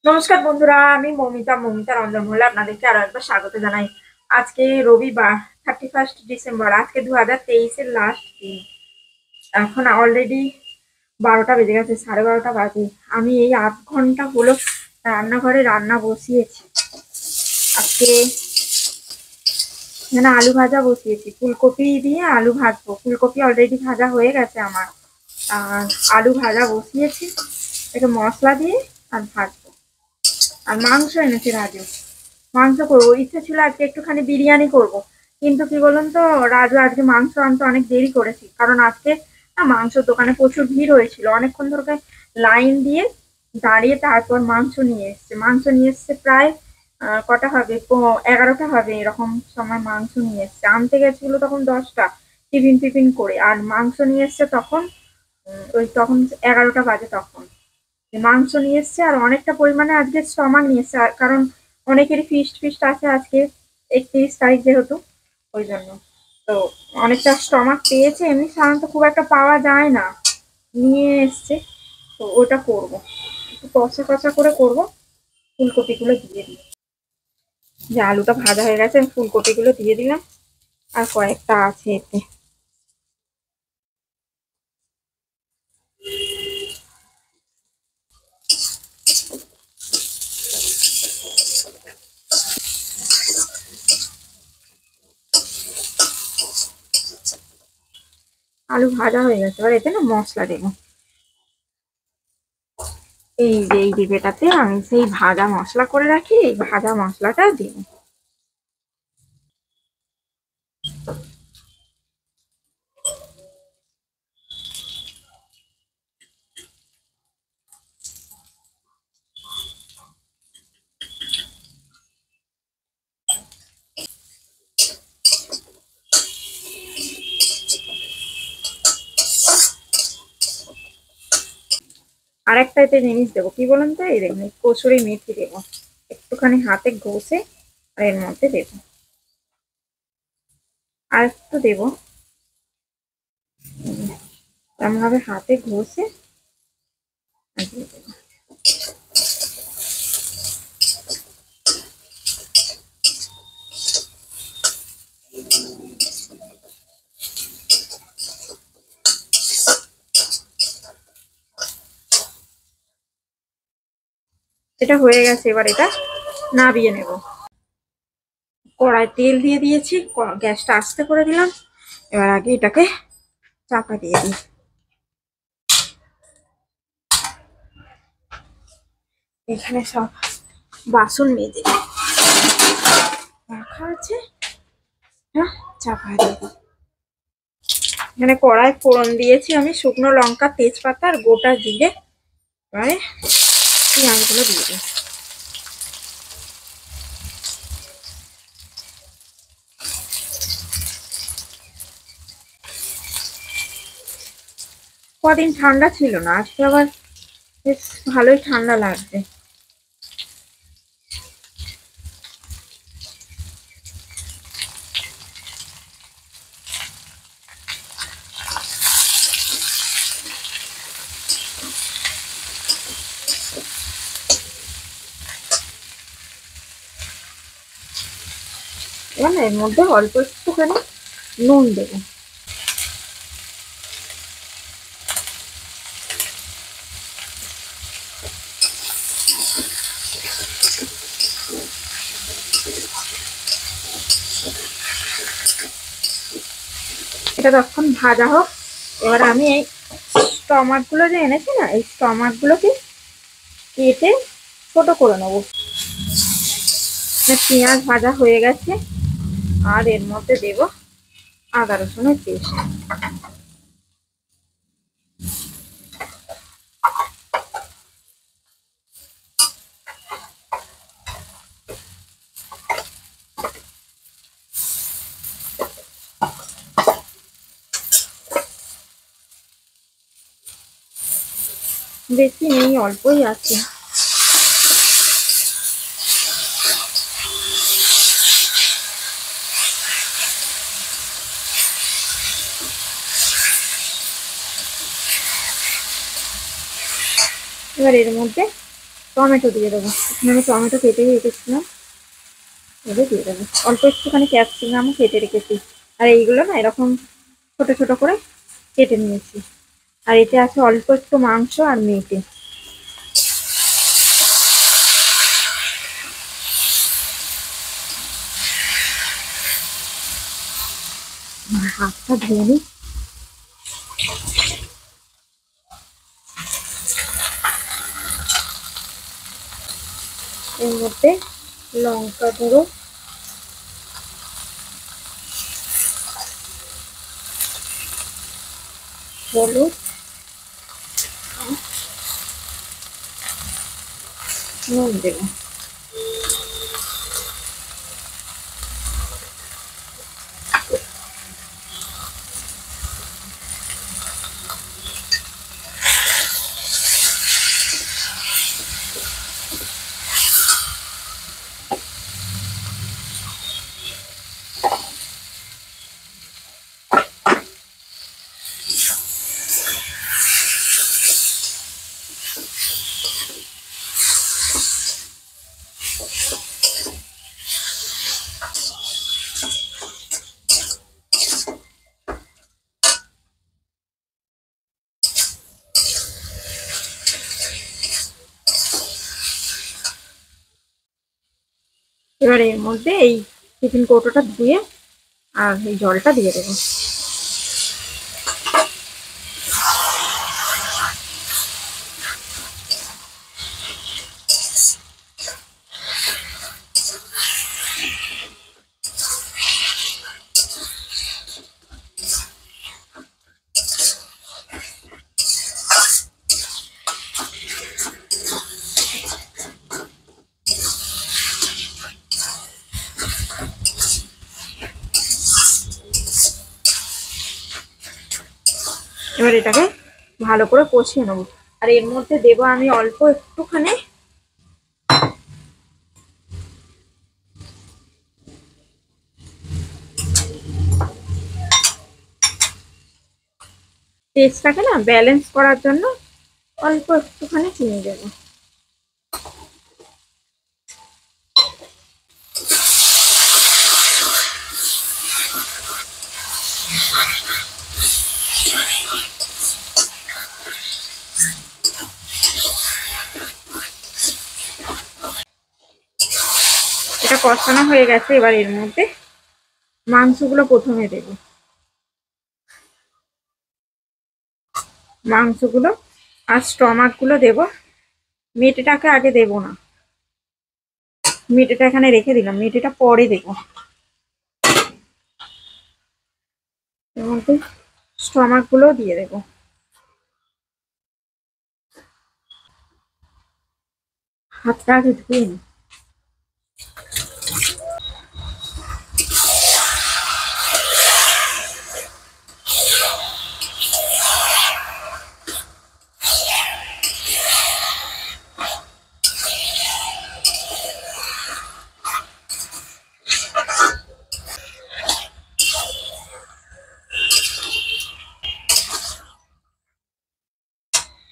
নমস্কার বন্ধুরা, আমি মমিতা রঞ্জন মহলে আপনাদেরকে আরো একবার স্বাগত জানাই। আজকে রবিবার, 31 ডিসেম্বর। আজকে 2023-এর লাস্ট দিন। এখন অলরেডি 12টা বেজে গেছে, 12:30 বাজে। আমি এই আধ ঘন্টা হলো রান্নাঘরে রান্না বসিয়েছি। আজকে এখানে আলু ভাজা বসিয়েছি, ফুলকপি দিয়ে আলু ভাজবো। ফুলকপি অলরেডি ভাজা হয়ে গেছে আমার। আর আলু ভাজা বসিয়েছি, এটাকে মশলা দিয়ে আর ভাজবো। আর মাংস এনেছে রাজু, মাংস করবো। ইচ্ছে ছিল আজকে একটুখানি বিরিয়ানি করব, কিন্তু কি বলুন তো, রাজু আজকে মাংস আনতে অনেক দেরি করেছি, কারণ আজকে না মাংসর দোকানে প্রচুর ভিড় হয়েছিল। অনেকক্ষণ ধরে লাইন দিয়ে দাঁড়িয়ে তারপর মাংস নিয়ে এসছে প্রায় কটা হবে, 11টা হবে এরকম সময় মাংস নিয়ে এসছে। আনতে গেছিল তখন 10টা, টিফিন টিফিন করে। আর মাংস নিয়ে এসছে তখন ওই তখন 11টা বাজে তখন। মাংস নিয়ে এসছে আর অনেকটা পরিমাণে আজকে স্টমাক নিয়ে এসছে, কারণ অনেকেরই ফিস্ট ফিস্ট আছে আজকে, 31 তারিখ যেহেতু, ওই জন্য। তো অনেকটা স্টমাক পেয়েছে, এমনি সাধারণত খুব একটা পাওয়া যায় না, নিয়ে এসছে। তো ওটা করব, একটু কষা কষা করে করব। ফুলকপিগুলো দিয়ে দিই, যে আলুটা ভাজা হয়ে গেছে, আমি ফুলকপিগুলো দিয়ে দিলাম। আর কয়েকটা আছে এতে। আলু ভাজা হয়ে গেছে, এবার এতে না মশলা দেবো। এই যে বেটাতে আমি সেই ভাজা মশলা করে রাখি, এই ভাজা মশলাটা দিই। আরেকটা এতে জিনিস দেবো, কি বলুন তো, এই দেখুন, এই কসুরি মেথি দেবো একটুখানি হাতে ঘষে, আর এর মধ্যে দেবো। আর একটু দেবো, এমন ভাবে হাতে ঘষে আর দিয়ে দেবো। এটা হয়ে গেছে, এবার এটা নাবিয়ে নেব। কড়াই তেল দিয়ে দিয়েছি, গ্যাসটা আস্তে করে দিলাম। এবার আগে এটাকে চাপা দিয়ে দিই। এখানে সব বাসন মেজে রাখা আছে, হ্যাঁ, চাপা দিয়ে দিই। এখানে কড়াই ফোড়ন দিয়েছি আমি, শুকনো লঙ্কা, তেজপাতা আর গোটা জিরে। এবারে পেঁয়াজগুলো দিয়ে দিই। কদিন ঠান্ডা ছিল না, আজকে আবার বেশ ভালোই ঠান্ডা লাগছে। এবার না এর মধ্যে অল্প একটুখানি নুন দেবো। এটা তখন ভাজা হোক। এবার আমি এই টমাটগুলো যে এনেছি না, এই টমাটগুলোকে কেটে ছোট করে নেবো। পেঁয়াজ ভাজা হয়ে গেছে, আর এর মধ্যে দেব আদা রসুনের পেস্ট। বেশি নেই, অল্পই আছে। এবার এর মধ্যে টমেটো দিয়ে দেবো। এখানে আমি টমেটো কেটে রেখেছিলাম, এবার দিয়ে দেবো। অল্প একটুখানি ক্যাপসিকামও কেটে রেখেছি। আর এইগুলো না এরকম ছোট ছোট করে কেটে নিয়েছি। আর এতে আছে অল্প একটু মাংস আর মেটে। হাতটা ধুয়ে নিই। এর মধ্যে লঙ্কা গুঁড়ো, হলুদ, নুন দেবো। এবার এর মধ্যে এই টিফিন কৌটোটা ধুয়ে আর এই জলটা দিয়ে দেবো। এবার এটাকে ভালো করে কষিয়ে নেবো। আর এর মধ্যে দেবো আমি অল্প একটুখানি টেস্টটাকে না ব্যালেন্স করার জন্য অল্প একটুখানি চিনি দেবো। এটা কষানো হয়ে গেছে। এবার এর মধ্যে মাংসগুলো প্রথমে দেবো। মাংসগুলো আর স্টমাক গুলো দেবো। মেটেটাকে আগে দেবো না, মেটেটা এখানে রেখে দিলাম, মেটেটা পরে দেবো। এর মধ্যে স্টমাক গুলো দিয়ে দেবো। হাতটা আগে ধুয়ে নিই।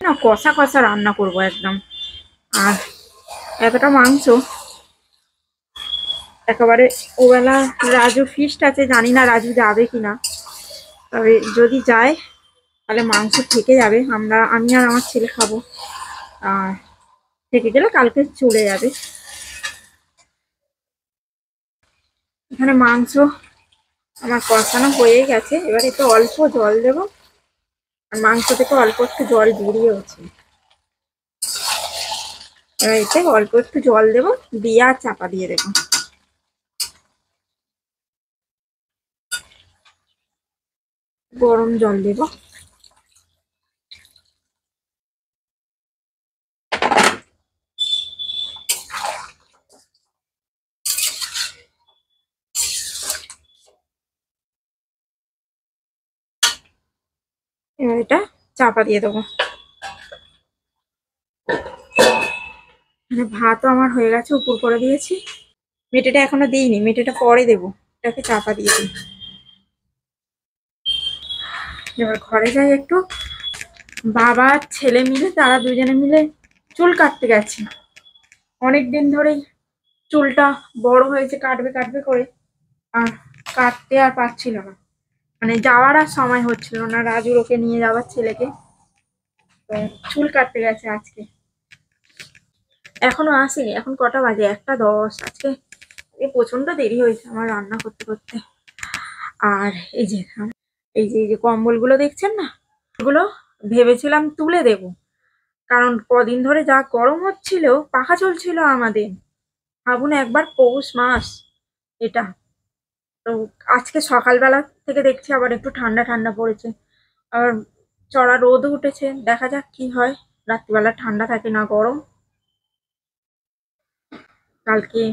না কষা কষা রান্না করব একদম। আর এতটা মাংস একেবারে ওবেলা রাজু ফিস্ট আছে, জানি না রাজু যাবে কিনা। তবে যদি যায় তাহলে মাংস থেকে যাবে, আমি আর আমার ছেলে খাবো। আর থেকে গেলে কালকে চলে যাবে। এখানে মাংস আমার কষানো হয়ে গেছে। এবার একটু অল্প জল দেবো। আর মাংস থেকে অল্প একটু জল বেরিয়েওছে। এবার এতে অল্প একটু জল দেবো, দিয়ে আর চাপা দিয়ে দেবো। গরম জল দেবো। এবার এটা চাপা দিয়ে দেবো। মানে ভাতও আমার হয়ে গেছে, উপর করে দিয়েছি। মেটেটা এখনো দিইনি, মেটেটা পরে দেবো। এটাকে চাপা দিয়ে দিই। এবার ঘরে যাই একটু। বাবা ছেলে মিলে, তারা দুজনে মিলে চুল কাটতে গেছে। অনেক দিন ধরেই চুলটা বড় হয়েছে, কাটবে কাটবে করে আর কাটতে আর পারছিল না, মানে যাওয়ার আর সময় হচ্ছিল না। রাজুর ওকে নিয়ে যাওয়ার ছেলেকে, তো চুল কাটতে গেছে আজকে, এখনো আসেনি। এখন কটা বাজে? 1:10। আজকে প্রচন্ড দেরি হয়েছে আমার রান্না করতে করতে। আর এই যে কম্বলগুলো দেখছেন না, এগুলো ভেবেছিলাম তুলে দেব, কারণ কদিন ধরে যা গরম হচ্ছিল, পাখা চলছিল আমাদের। ভাবুন একবার, পৌষ মাস এটা, তো আজকে সকালবেলা থেকে দেখছি আবার একটু ঠান্ডা ঠান্ডা পড়েছে, আবার চড়া রোদও উঠেছে। দেখা যাক কি হয়, রাত্রিবেলা ঠান্ডা থাকে না গরম। কালকে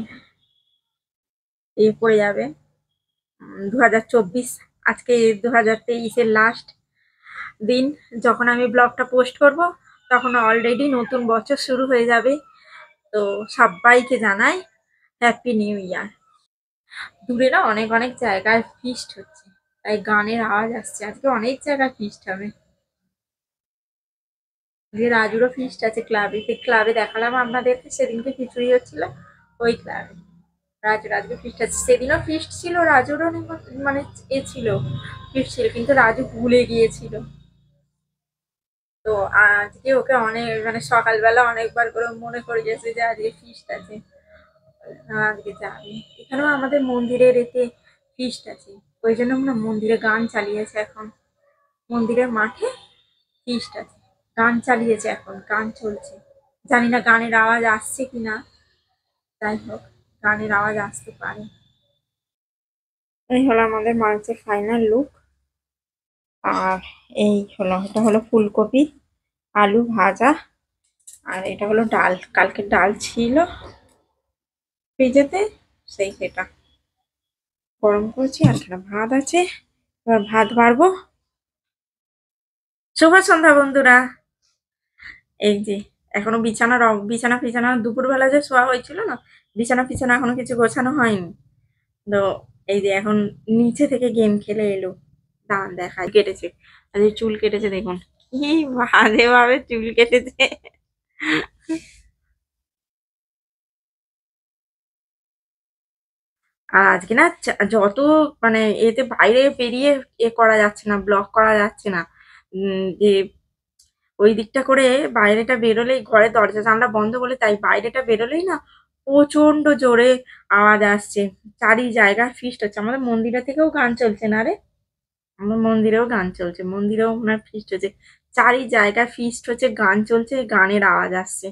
পড়ে যাবে 2024, আজকে 2023-এর লাস্ট দিন। যখন আমি ব্লগটা পোস্ট করব তখন অলরেডি নতুন বছর শুরু হয়ে যাবে। তো সবাইকে জানাই হ্যাপি নিউ ইয়ার। দূরে না অনেক অনেক জায়গায় ফিস্ট হচ্ছে, তাই গানের আওয়াজ আসছে। আজকে অনেক জায়গায় ফিস্ট হবে। যে রাজুরও ফিস্ট আছে ক্লাবে, সেই ক্লাবে দেখালাম আপনাদেরকে সেদিনকে খিচুড়ি হচ্ছিল, ওই ক্লাবে রাজুর আজকে ফিস্ট আছে। সেদিনও ফিস্ট ছিল, রাজুরও মানে ছিল, ফিস্ট ছিল, কিন্তু রাজু ভুলে গিয়েছিল। তো আজকে ওকে অনেক, মানে সকালবেলা অনেকবার করে মনে করে গেছে যে আজকে ফিস্ট আছে, আজকে যাবে। এখানেও আমাদের মন্দিরের এতে ফিস্ট আছে, ওই জন্য আমরা মন্দিরে গান চালিয়েছে এখন, মন্দিরের মাঠে ফিস্ট আছে, গান চালিয়েছে, এখন গান চলছে। জানি না গানের আওয়াজ আসছে কিনা, যাই হোক গানের আওয়াজ আসতে পারে। এই হলো আমাদের মাংসের ফাইনাল লুক। আর এটা হলো ফুলকপি আলু ভাজা, আর এটা হলো ডাল, কালকে ডাল ছিল ফ্রিজেতে, সেটা গরম করছি। আর এখানে ভাত আছে, এবার ভাত বাড়বো। শুভ সন্ধ্যা বন্ধুরা। এই যে এখনো বিছানা ফিছানা দুপুরবেলা যে শোয়া হয়েছিল না, বিছানা ফিছানা এখনো কিছু গোছানো হয়নি। তো এই যে এখন নিচে থেকে গেম খেলে এলো, দাঁড়ান দেখায়। কেটেছে, আর এই চুল কেটেছে দেখুন, কি বাজে ভাবে চুল কেটেছে। আর আজকে না যত মানে এতে বাইরে বেরিয়ে করা যাচ্ছে না, ব্লগ করা যাচ্ছে না। যে ওই দিকটা করে বাইরেটা বেরোলেই, ঘরে দরজা জানলা বন্ধ বলে, তাই বাইরেটা বেরোলেই না প্রচন্ড জোরে আওয়াজ আসছে। চারি জায়গায় ফিস্ট হচ্ছে, আমাদের মন্দিরে থেকেও গান চলছে না রে, আমার মন্দিরেও গান চলছে, মন্দিরেও ওনার ফিস্ট হচ্ছে, চারি জায়গায় ফিস্ট হচ্ছে, গান চলছে, গানের আওয়াজ আসছে।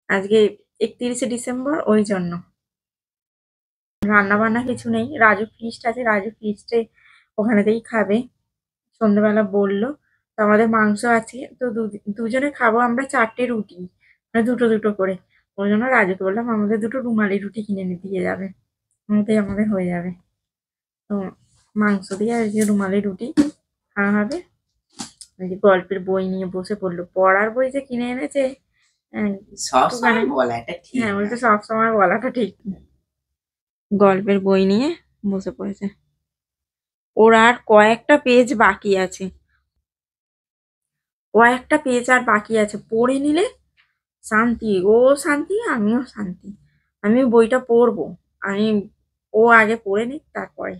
আজকে 31শে ডিসেম্বর, ওই জন্য রান্না বান্না কিছু নেই। রাজু ফিস্ট আছে, রাজু ফিস্টে ওখানেতেই খাবে, সন্ধ্যেবেলা বললো। তো আমাদের মাংস আছে, তো দুজনে খাবো আমরা 4টে রুটি, মানে দুটো দুটো করে। ওই জন্য রাজুকে বললাম আমাদের দুটো রুমালি রুটি কিনে নিয়ে দিয়ে যাবে, ওতেই আমাদের হয়ে যাবে। তো মাংস দিয়ে আর যে রুমালি রুটি খাওয়া হবে। ওই যে গল্পের বই নিয়ে বসে পড়লো, পড়ার বই যে কিনে এনেছে, সবসময় বলাটা ঠিক হ্যাঁ ওই না। তো সবসময় বলাটা ঠিক না। গল্পের বই নিয়ে বসে পড়েছে, ওর আর কয়েকটা পেজ বাকি আছে, কয়েকটা পেজ আর বাকি আছে, পড়ে নিলে শান্তি, ও শান্তি আমিও শান্তি। আমি বইটা পড়বো, আমি, ও আগে পড়ে নিক তারপরে।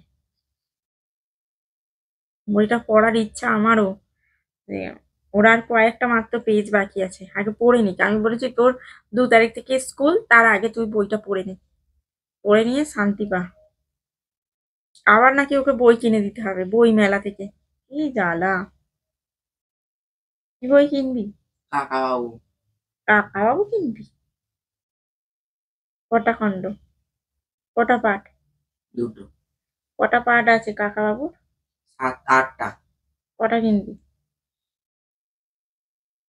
বইটা পড়ার ইচ্ছা আমারও, যে ওর আর কয়েকটা মাত্র পেজ বাকি আছে, আগে পড়ে নিক। আমি বলেছি তোর 2 তারিখ থেকে স্কুল, তার আগে তুই বইটা পড়ে নে, পড়ে নিয়ে শান্তি পা। আবার নাকি ওকে বই কিনে দিতে হবে বই মেলা থেকে, কি জ্বালা। কি বই কিনবি? কাকাবাবু কাকাবাবু কিনবি? কটা খণ্ড, কটা পাঠ, দুটো, কটা পাঠ আছে কাকাবাবুর? 7-8টা। কটা কিনবি?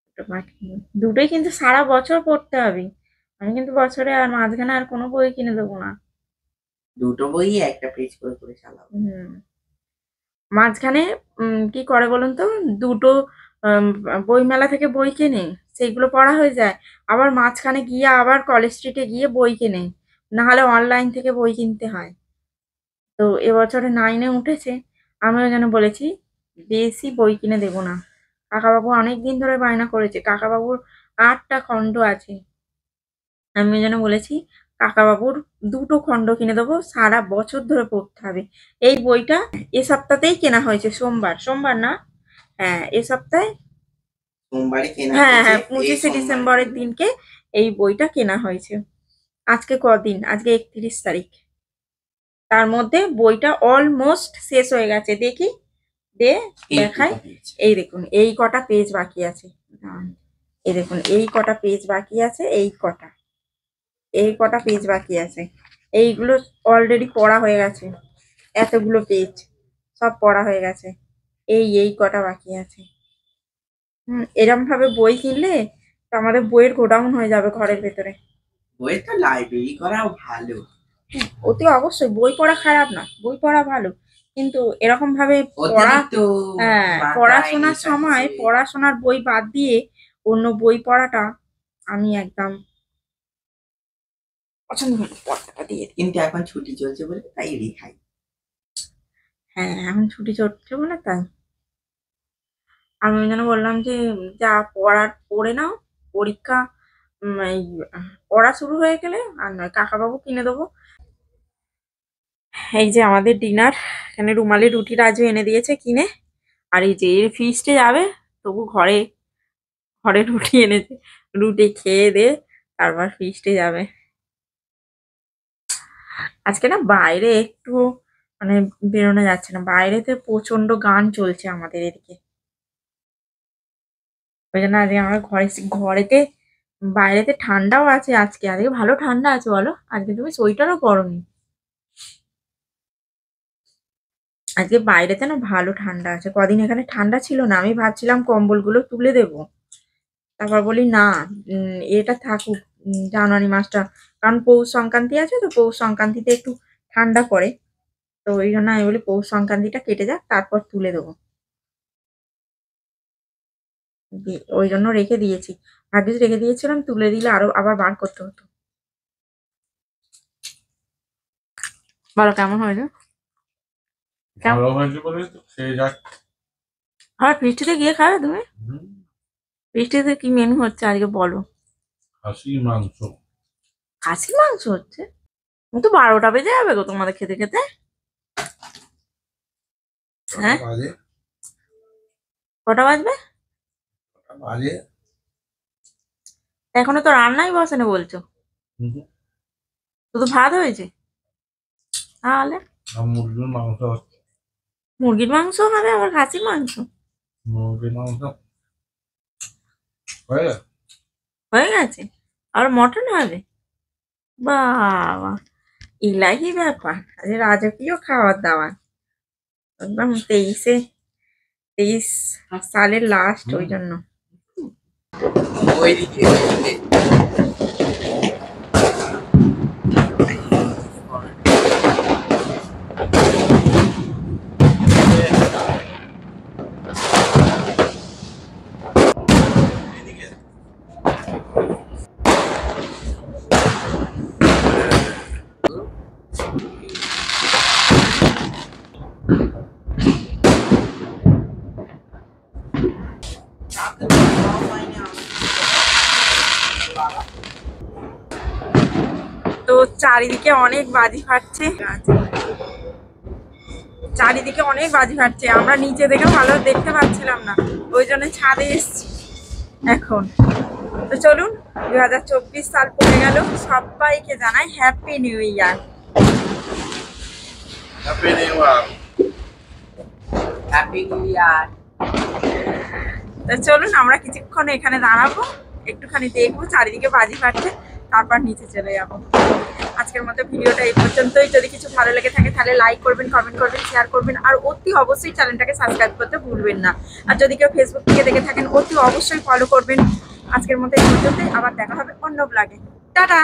দুটো পাঠ কিনবি, দুটোই কিন্তু সারা বছর পড়তে হবে। আমি কিন্তু বছরে আর মাঝখানে আর কোনো বই কিনে দেবো না। দুটো বই একটা পেজ করে করে চালাবো। হুম, মাঝখানে কি করে বলুন তো, দুটো উম, বই মেলা থেকে বই কেনে, সেইগুলো পড়া হয়ে যায়, আবার মাঝখানে গিয়ে আবার কলেজ স্ট্রিটে গিয়ে বই কেনে, না হলে অনলাইন থেকে বই কিনতে হয়। তো এবছরে 9-এ উঠেছে, আমিও যেন বলেছি বেশি বই কিনে দেবো না। কাকাবাবু অনেক দিন ধরে বায়না করেছে, কাকাবাবুর 8টা খণ্ড আছে, আমি যেন বলেছি কাকাবাবুর 2টো খণ্ড কিনে দেবো, সারা বছর ধরে পড়তে হবে। এই বইটা এ সপ্তাহতেই কেনা হয়েছে, সোমবার, সোমবার না, হ্যাঁ এ সপ্তাহে, সোমবারে কেনা হ্যাঁ হয়েছে, হ্যাঁ এই 25শে সোমবার ডিসেম্বরের দিনকে এই বইটা কেনা হয়েছে। আজকে কদিন, আজকে 31 তারিখ, তার মধ্যে বইটা অলমোস্ট শেষ হয়ে গেছে। দেখি, দে দেখাই। এই দেখুন এই কটা পেজ বাকি আছে, এই দেখুন এই কটা পেজ বাকি আছে, এই কটা পেজ বাকি আছে, এইগুলো অলরেডি পড়া হয়ে গেছে। এতগুলো পেজ সব পড়া হয়ে গেছে, এই কটা বাকি আছে। এরম ভাবে বই কিনলে তো আমাদের বইয়ের গোডাউন হয়ে যাবে ঘরের ভেতরে। বইটা লাইব্রেরি করাও ভালো। অতি অবশ্যই বই পড়া খারাপ না, বই পড়া ভালো, কিন্তু এরকম ভাবে পড়া, অতিরিক্ত হ্যাঁ বাঁকা পড়াশোনার জিনিস সময় আছে। পড়াশোনার বই বাদ দিয়ে অন্য বই পড়াটা আমি একদম পছন্দ করি না। পড়াটা দিয়ে দিই। কিন্তু এখন ছুটি চলছে বলে তাই রেহাই। হ্যাঁ এখন ছুটি চলছে বলে তাই আমি ওই জন্য বললাম যে যা পড়ার পড়ে নাও, পরীক্ষা এই পড়া শুরু হয়ে গেলে আর নয়, কাকাবাবু কিনে দেবো। এই যে আমাদের ডিনার, এখানে রুমালি রুটি রাজু এনে দিয়েছে কিনে, আর এই যে ফিস্টে যাবে, তবু ঘরে ঘরে রুটি এনেছে, রুটি খেয়ে দে তারপর ফিস্টে যাবে। আজকে না বাইরে একটু মানে বেরোনো যাচ্ছে না, বাইরেতে প্রচন্ড গান চলছে আমাদের এদিকে, ওই জন্য আজকে আমরা ঘরেতে, বাইরেতে ঠান্ডাও আছে, আজকে আজকে ভালো ঠান্ডা আছে বলো, আজকে তুমি সোয়েটারও পরোনি। আজকে বাইরেতে না ভালো ঠান্ডা আছে, কদিন এখানে ঠান্ডা ছিল না, আমি ভাবছিলাম কম্বলগুলো তুলে দেবো, তারপর বলি না, এটা থাকুক জানুয়ারি মাসটা, কারণ পৌষ সংক্রান্তি আছে তো, পৌষ সংক্রান্তিতে একটু ঠান্ডা পড়ে, তো ওই জন্য আমি বলি পৌষ সংক্রান্তিটা কেটে যাক তারপর তুলে দেবো, ওই জন্য রেখে দিয়েছি, ভাগ্যিস রেখে দিয়েছিলাম, তুলে দিলে আরো আবার বার করতে হতো। বলো কেমন হয়েছে? ভালো হয়েছে বলে তো খেয়ে যাক। আর বৃষ্টিতে গিয়ে খাবে তুমি? হুম, বৃষ্টিতে কি মেনু হচ্ছে আজকে বলো? খাসির মাংস। খাসির মাংস হচ্ছে? তো 12টা বেজে যাবে গো তোমাদের খেতে খেতে। হ্যাঁ কটা বাজে? কটা বাজবে? কটা বাজে? এখনো তো রান্নাই বসেনি বলছো, হুম, শুধু ভাত হয়েছে, তাহলে আর মুরগির মাংস হচ্ছে। মুরগির মাংস হবে আবার খাসির মাংস? মুরগির মাংস হয়ে গেছে? হয়ে গেছে, আর মটন হবে? বাবা, ইলাহি ব্যাপার, আজ রাজকীয় খাবার দাবার, একদম 23 সালের লাস্ট, ওই জন্য। ওইদিকে তো চারিদিকে অনেক বাজি ফাটছে, চারিদিকে অনেক বাজি ফাটছে, আমরা নিচে দেখে ভালো দেখতে পাচ্ছিলাম না, ওই জন্য ছাদে এসছি এখন। তো চলুন, 2024 সাল পড়ে গেল, সবাইকে জানাই happy new year. Happy new year. Happy new year. তো চলুন আমরা কিছুক্ষণ এখানে দাঁড়াবো, একটুখানি দেখবো চারিদিকে বাজি ফাটছে, তারপর নিচে চলে যাবো। আজকের মতো ভিডিওটা এই পর্যন্তই, যদি কিছু ভালো লেগে থাকে তাহলে লাইক করবেন, কমেন্ট করবেন, শেয়ার করবেন, আর অতি অবশ্যই চ্যানেলটাকে সাবস্ক্রাইব করতে ভুলবেন না। আর যদি কেউ ফেসবুক থেকে দেখে থাকেন অতি অবশ্যই ফলো করবেন। আজকের মতো এই পর্যন্তই, আবার দেখা হবে অন্য ব্লগে। টাটা।